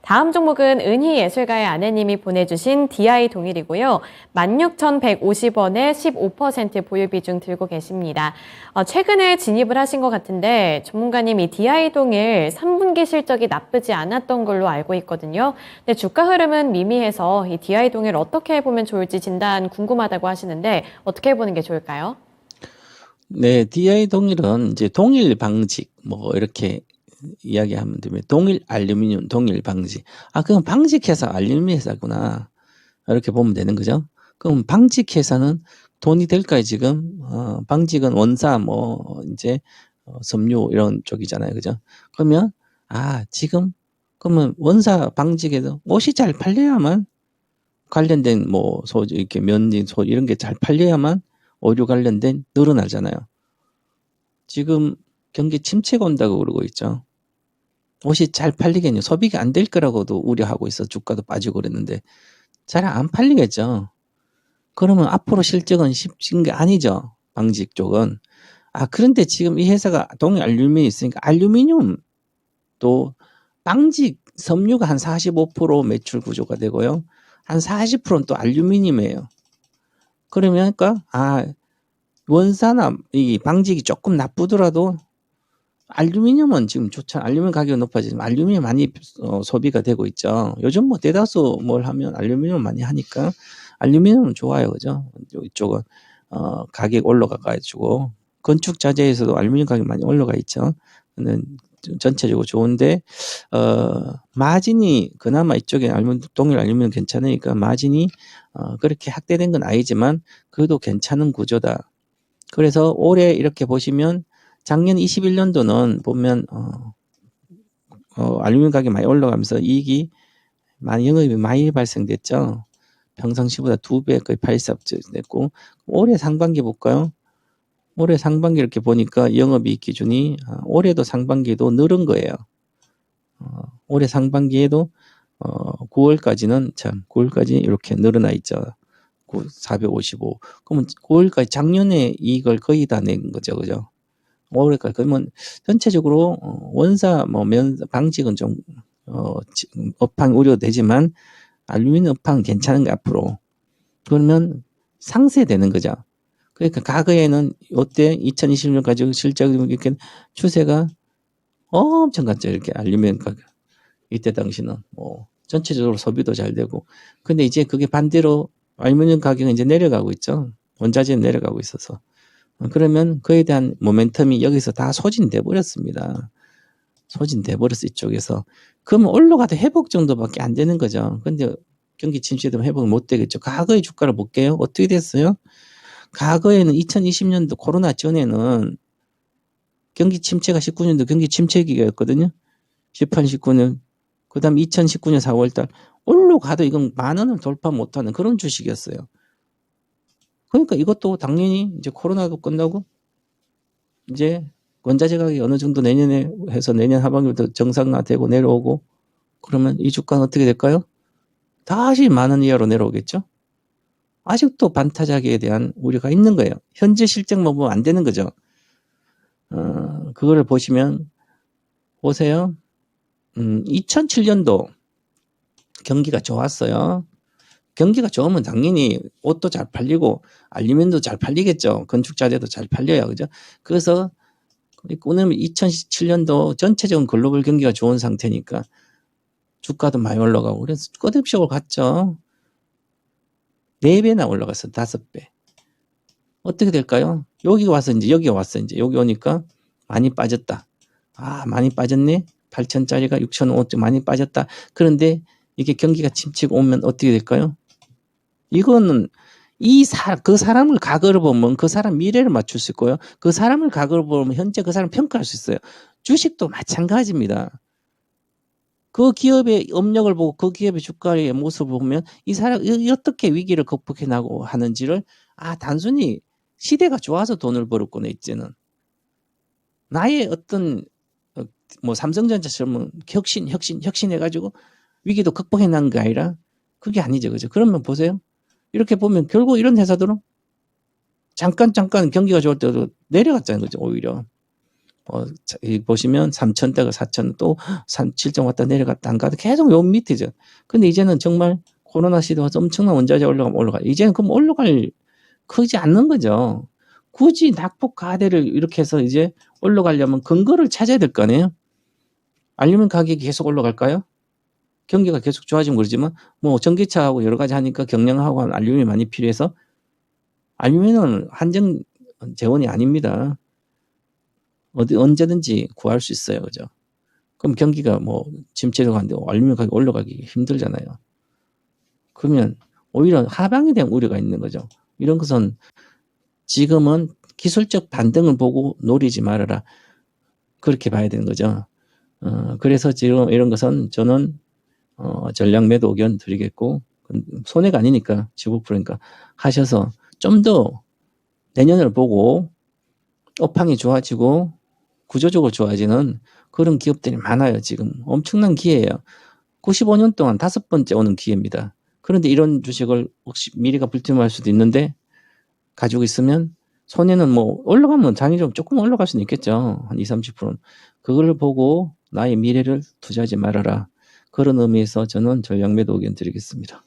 다음 종목은 은희예술가의 아내님이 보내주신 DI 동일이고요. 16,150원에 15% 보유 비중 들고 계십니다. 최근에 진입을 하신 것 같은데 전문가님 이 DI 동일 3분기 실적이 나쁘지 않았던 걸로 알고 있거든요. 근데 주가 흐름은 미미해서 이 DI 동일 어떻게 보면 좋을지 진단 궁금하다고 하시는데 어떻게 보는 게 좋을까요? 네, DI 동일은 이제 동일 방직 뭐 이렇게 이야기하면 되면 동일 알루미늄, 동일 방직. 그럼 방직 회사 알루미늄 회사구나. 이렇게 보면 되는 거죠. 그럼 방직 회사는 돈이 될까요, 지금? 방직은 원사 뭐 이제 섬유 이런 쪽이잖아요. 그죠? 그러면 지금 그러면 원사 방직에도 옷이 잘 팔려야만 관련된 뭐 소재 이렇게 면지 소 이런 게 잘 팔려야만 오류 관련된 늘어나잖아요. 지금 경기 침체가 온다고 그러고 있죠. 옷이 잘 팔리겠냐. 소비가 안 될 거라고도 우려하고 있어. 주가도 빠지고 그랬는데 잘 안 팔리겠죠. 그러면 앞으로 실적은 쉽진 게 아니죠. 방직 쪽은. 그런데 지금 이 회사가 동일 알루미늄이 있으니까 알루미늄 또 방직 섬유가 한 45% 매출 구조가 되고요. 한 40%는 또 알루미늄이에요. 그러니까 원사나 이 방직이 조금 나쁘더라도 알루미늄은 지금 좋잖아. 알루미늄 가격이 높아지면 알루미늄 많이 소비가 되고 있죠. 요즘 뭐 대다수 뭘 하면 알루미늄 많이 하니까 알루미늄은 좋아요. 그죠? 이쪽은 가격 올라가 가지고 건축 자재에서도 알루미늄 가격 많이 올라가 있죠. 전체적으로 좋은데 마진이 그나마 이쪽에 동일 알루미늄 괜찮으니까 마진이 그렇게 확대된 건 아니지만 그래도 괜찮은 구조다. 그래서 올해 이렇게 보시면 작년 21년도는 보면 알루미늄 가격이 많이 올라가면서 이익이 영업이 많이 발생됐죠. 평상시보다 2배 거의 84% 됐고 올해 상반기 볼까요? 올해 상반기 이렇게 보니까 영업이익 기준이 올해도 상반기에도 늘은 거예요. 올해 상반기에도 9월까지는 9월까지 이렇게 늘어나 있죠. 455. 그러면 9월까지 작년에 이익을 거의 다 낸 거죠. 그죠? 올해까지. 그러면 전체적으로 원사 방직은 좀 업황 우려되지만 알루미늄 업황 괜찮은 게 앞으로. 그러면 상쇄되는 거죠. 그러니까 과거에는 이때 2020년까지 실적 이렇게 추세가 엄청 갔죠. 이렇게 알루미늄 가격. 이때 당시는 뭐 전체적으로 소비도 잘 되고. 근데 이제 그게 반대로 알루미늄 가격은 이제 내려가고 있죠. 원자재는 내려가고 있어서. 그러면 그에 대한 모멘텀이 여기서 다 소진돼 버렸습니다. 소진돼 버렸어 이쪽에서. 그러면 올라가도 회복 정도밖에 안 되는 거죠. 근데 경기 침체되면 회복 못 되겠죠. 과거의 주가를 볼게요. 어떻게 됐어요? 과거에는 2020년도 코로나 전에는 경기 침체가 19년도 경기 침체 기간이었거든요. 18, 19년. 그 다음 2019년 4월달 올라가도 이건 10,000원을 돌파 못하는 그런 주식이었어요. 그러니까 이것도 당연히 이제 코로나도 끝나고 이제 원자재 가격이 어느 정도 내년에 해서 내년 하반기부터 정상화되고 내려오고 그러면 이 주가는 어떻게 될까요? 다시 10,000원 이하로 내려오겠죠? 아직도 반타작에 대한 우려가 있는 거예요. 현재 실적만 보면 안 되는 거죠. 그거를 보시면 보세요. 2007년도 경기가 좋았어요. 경기가 좋으면 당연히 옷도 잘 팔리고 알루미늄도 잘 팔리겠죠. 건축자재도 잘 팔려요. 그죠? 그래서 오늘 2017년도 전체적인 글로벌 경기가 좋은 상태니까 주가도 많이 올라가고 그래서 끝없이 갔죠. 4배나 올라갔어. 5배. 어떻게 될까요? 여기 와서 이제 여기 오니까 많이 빠졌다. 많이 빠졌네. 8,000짜리가 6,500 많이 빠졌다. 그런데 이게 경기가 침체가 오면 어떻게 될까요? 이거는 그 사람을 과거를 보면 그 사람 미래를 맞출 수 있고요. 그 사람을 과거를 보면 현재 그 사람 평가할 수 있어요. 주식도 마찬가지입니다. 그 기업의 업력을 보고 그 기업의 주가의 모습을 보면 이 사람이 어떻게 위기를 극복해 나가고 하는지를 단순히 시대가 좋아서 돈을 벌었구나 이제는. 나의 어떤 뭐 삼성전자처럼 혁신해가지고 위기도 극복해 나간 게 아니라 그게 아니죠. 그죠? 그러면 보세요. 이렇게 보면 결국 이런 회사들은 잠깐 경기가 좋을 때도 내려갔잖아요. 그죠? 오히려. 이 보시면 3,000대가 4,000, 또 7점 왔다 내려갔다 안 가도 계속 요 밑이죠. 근데 이제는 정말 코로나 시대 와서 엄청난 원자재 올라가면 올라가. 이제는 그럼 올라갈 크지 않는 거죠. 굳이 낙폭 가대를 이렇게 해서 이제 올라가려면 근거를 찾아야 될 거 아니에요? 알루미늄 가격이 계속 올라갈까요? 경기가 계속 좋아지면 그러지만 뭐 전기차하고 여러 가지 하니까 경량하고 알루미늄이 많이 필요해서 알루미늄은 한정 재원이 아닙니다. 언제든지 구할 수 있어요. 그죠? 그럼 경기가 뭐 침체가 안 되고 알루미늄 가격이 올라가기 힘들잖아요. 그러면 오히려 하방에 대한 우려가 있는 거죠. 이런 것은 지금은 기술적 반등을 보고 노리지 말아라. 그렇게 봐야 되는 거죠. 그래서 지금 이런 것은 저는 전략 매도 의견 드리겠고, 손해가 아니니까 15%니까 하셔서 좀 더 내년을 보고 업황이 좋아지고 구조적으로 좋아지는 그런 기업들이 많아요. 지금 엄청난 기회예요. 95년 동안 5번째 오는 기회입니다. 그런데 이런 주식을 혹시 미래가 불투명할 수도 있는데 가지고 있으면 손해는 뭐 올라가면 장기적으로 조금 올라갈 수는 있겠죠. 한 20-30%는. 그걸 보고 나의 미래를 투자하지 말아라. 그런 의미에서 저는 전략 매도 의견 드리겠습니다.